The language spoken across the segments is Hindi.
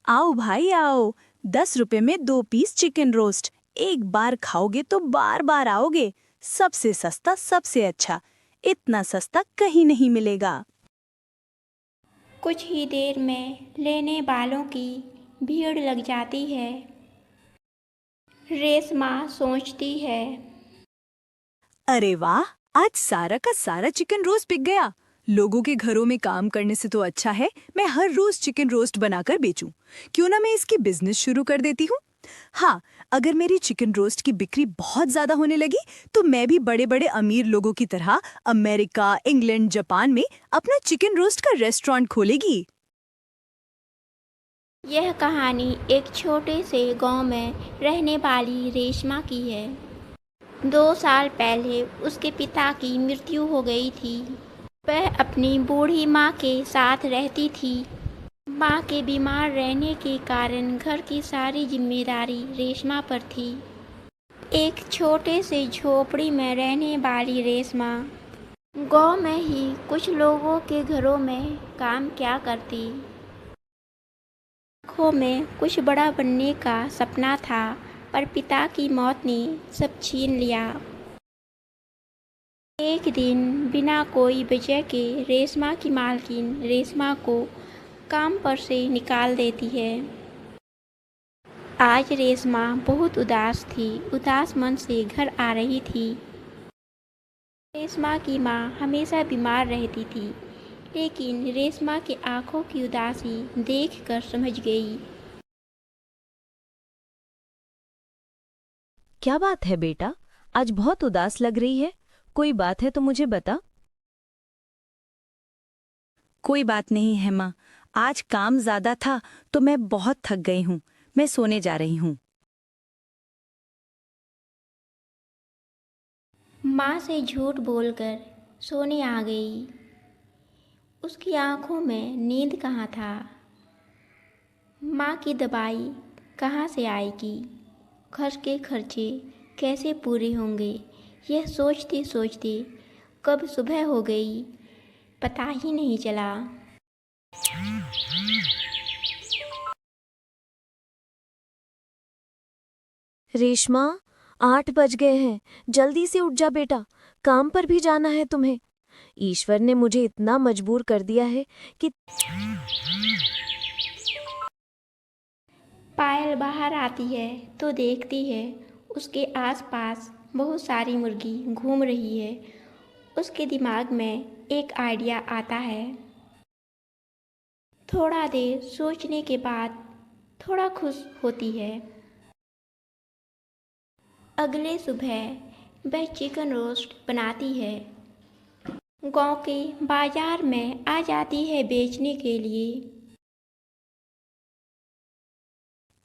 आओ भाई आओ। 10 रुपए में 2 पीस चिकन रोस्ट। एक बार खाओगे तो बार बार आओगे। सबसे सस्ता सबसे अच्छा। इतना सस्ता कहीं नहीं मिलेगा। कुछ ही देर में लेने वालों की भीड़ लग जाती है। रेशमा सोचती है। अरे वाह, आज सारा का सारा चिकन रोस्ट बिक गया। लोगों के घरों में काम करने से तो अच्छा है मैं हर रोज चिकन रोस्ट बनाकर बेचूं। क्यों ना मैं इसकी बिजनेस शुरू कर देती हूँ। हाँ, अगर मेरी चिकन रोस्ट की बिक्री बहुत ज्यादा होने लगी तो मैं भी बड़े बड़े अमीर लोगों की तरह अमेरिका, इंग्लैंड, जापान में अपना चिकन रोस्ट का रेस्टोरेंट खोलेगी। यह कहानी एक छोटे से गांव में रहने वाली रेशमा की है। 2 साल पहले उसके पिता की मृत्यु हो गई थी। वह अपनी बूढ़ी माँ के साथ रहती थी। माँ के बीमार रहने के कारण घर की सारी जिम्मेदारी रेशमा पर थी। एक छोटे से झोपड़ी में रहने वाली रेशमा गांव में ही कुछ लोगों के घरों में काम क्या करती। आँखों में कुछ बड़ा बनने का सपना था, पर पिता की मौत ने सब छीन लिया। एक दिन बिना कोई वजह के रेशमा की मालकिन रेशमा को काम पर से निकाल देती है। आज रेशमा बहुत उदास थी, उदास मन से घर आ रही थी। रेशमा की माँ हमेशा बीमार रहती थी, लेकिन रेशमा की आंखों की उदासी देखकर समझ गई। क्या बात है बेटा, आज बहुत उदास लग रही है। कोई बात है तो मुझे बता। कोई बात नहीं है माँ, आज काम ज्यादा था तो मैं बहुत थक गई हूँ। मैं सोने जा रही हूँ। माँ से झूठ बोलकर सोने आ गई। उसकी आंखों में नींद कहाँ था। माँ की दवाई कहाँ से आएगी, घर के खर्चे कैसे पूरे होंगे, यह सोचते सोचते कब सुबह हो गई पता ही नहीं चला। रेशमा, 8 बज गए हैं। जल्दी से उठ जा बेटा, काम पर भी जाना है तुम्हें। ईश्वर ने मुझे इतना मजबूर कर दिया है कि पायल बाहर आती है तो देखती है उसके आसपास बहुत सारी मुर्गी घूम रही है। उसके दिमाग में एक आइडिया आता है। थोड़ा देर सोचने के बाद थोड़ा खुश होती है। अगले सुबह वह चिकन रोस्ट बनाती है। गांव के बाजार में आ जाती है बेचने के लिए।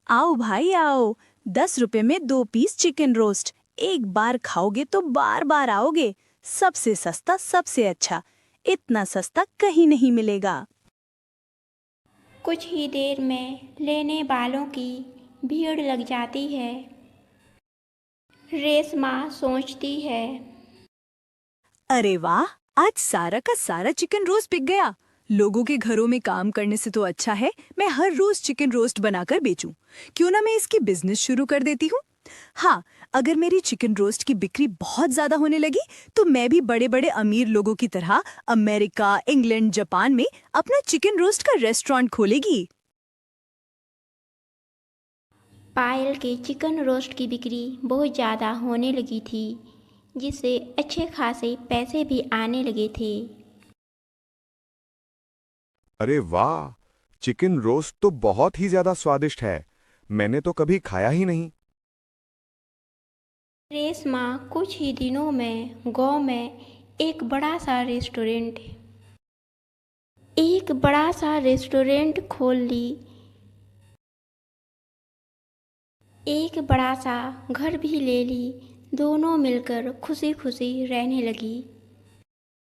आओ भाई आओ। 10 रुपए में 2 पीस चिकन रोस्ट। एक बार खाओगे तो बार बार आओगे। सबसे सस्ता सबसे अच्छा। इतना सस्ता कहीं नहीं मिलेगा। कुछ ही देर में लेने वालों की भीड़ लग जाती है। रेशमा सोचती है। अरे वाह, आज सारा का सारा चिकन रोस्ट बिक गया। लोगों के घरों में काम करने से तो अच्छा है मैं हर रोज चिकन रोस्ट बनाकर बेचूं। क्यों ना मैं इसकी बिजनेस शुरू कर देती हूँ। हाँ, अगर मेरी चिकन रोस्ट की बिक्री बहुत ज्यादा होने लगी तो मैं भी बड़े बड़े अमीर लोगों की तरह अमेरिका, इंग्लैंड, जापान में अपना चिकन रोस्ट का रेस्टोरेंट खोलेगी। पायल के चिकन रोस्ट की बिक्री बहुत ज़्यादा होने लगी थी, जिससे अच्छे खासे पैसे भी आने लगे थे। अरे वाह, चिकन रोस्ट तो बहुत ही ज्यादा स्वादिष्ट है। मैंने तो कभी खाया ही नहीं। रेशमा कुछ ही दिनों में गांव में एक बड़ा सा रेस्टोरेंट खोल ली। एक बड़ा सा घर भी ले ली। दोनों मिलकर खुशी खुशी रहने लगी।